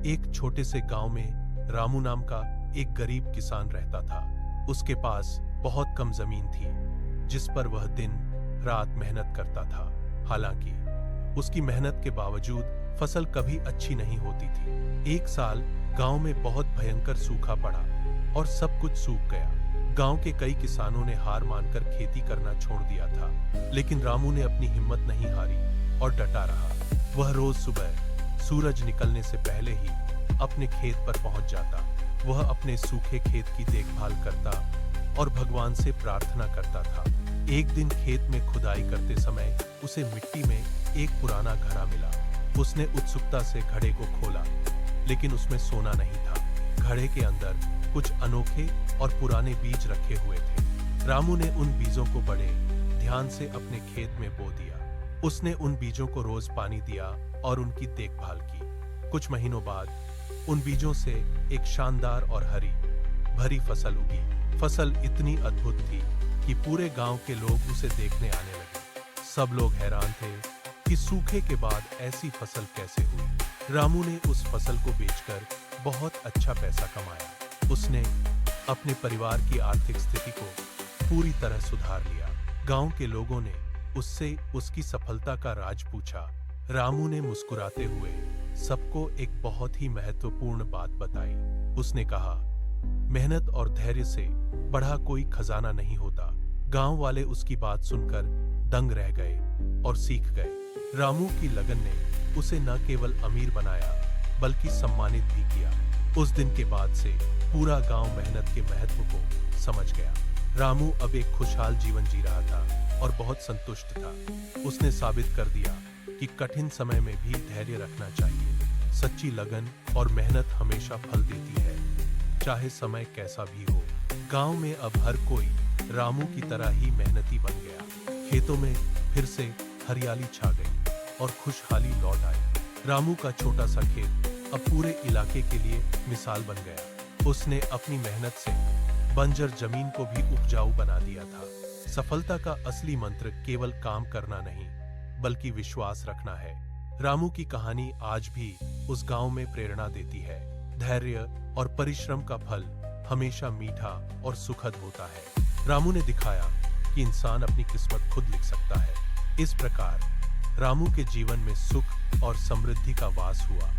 एक छोटे से गांव में रामू नाम का एक गरीब किसान रहता था। उसके पास बहुत कम जमीन थी जिस पर वह दिन रात मेहनत करता था। हालांकि उसकी मेहनत के बावजूद फसल कभी अच्छी नहीं होती थी। एक साल गांव में बहुत भयंकर सूखा पड़ा और सब कुछ सूख गया। गांव के कई किसानों ने हार मानकर खेती करना छोड़ दिया था, लेकिन रामू ने अपनी हिम्मत नहीं हारी और डटा रहा। वह रोज सुबह सूरज निकलने से पहले ही अपने खेत पर पहुंच जाता। वह अपने सूखे खेत की देखभाल करता और भगवान से प्रार्थना करता था। एक दिन खेत में खुदाई करते समय उसे मिट्टी में एक पुराना घड़ा मिला। उसने उत्सुकता से घड़े को खोला, लेकिन उसमें सोना नहीं था। घड़े के अंदर कुछ अनोखे और पुराने बीज रखे हुए थे। रामू ने उन बीजों को बड़े ध्यान से अपने खेत में बो दिया। उसने उन बीजों को रोज पानी दिया और उनकी देखभाल की। कुछ महीनों बाद उन बीजों से एक शानदार और हरी भरी फसल उगी। फसल इतनी अद्भुत थी कि पूरे गांव के लोग उसे देखने आने लगे। सब लोग हैरान थे कि सूखे के बाद ऐसी फसल कैसे हुई। रामू ने उस फसल को बेचकर बहुत अच्छा पैसा कमाया। उसने अपने परिवार की आर्थिक स्थिति को पूरी तरह सुधार लिया। गांव के लोगों ने उससे उसकी सफलता का राज पूछा। रामू ने मुस्कुराते हुए सबको एक बहुत ही महत्वपूर्ण बात बताई। उसने कहा, मेहनत और धैर्य से बड़ा कोई खजाना नहीं होता। गांव वाले उसकी बात सुनकर दंग रह गए और सीख गए। रामू की लगन ने उसे न केवल अमीर बनाया बल्कि सम्मानित भी किया। उस दिन के बाद से पूरा गांव मेहनत के महत्व को समझ गया। रामू अब एक खुशहाल जीवन जी रहा था और बहुत संतुष्ट था। उसने साबित कर दिया कि कठिन समय में भी धैर्य रखना चाहिए। सच्ची लगन और मेहनत हमेशा फल देती है, चाहे समय कैसा भी हो। गांव में अब हर कोई रामू की तरह ही मेहनती बन गया। खेतों में फिर से हरियाली छा गई और खुशहाली लौट आई। रामू का छोटा सा खेत अब पूरे इलाके के लिए मिसाल बन गया। उसने अपनी मेहनत से बंजर जमीन को भी उपजाऊ बना दिया था। सफलता का असली मंत्र केवल काम करना नहीं बल्कि विश्वास रखना है। रामू की कहानी आज भी उस गांव में प्रेरणा देती है। धैर्य और परिश्रम का फल हमेशा मीठा और सुखद होता है। रामू ने दिखाया कि इंसान अपनी किस्मत खुद लिख सकता है। इस प्रकार रामू के जीवन में सुख और समृद्धि का वास हुआ।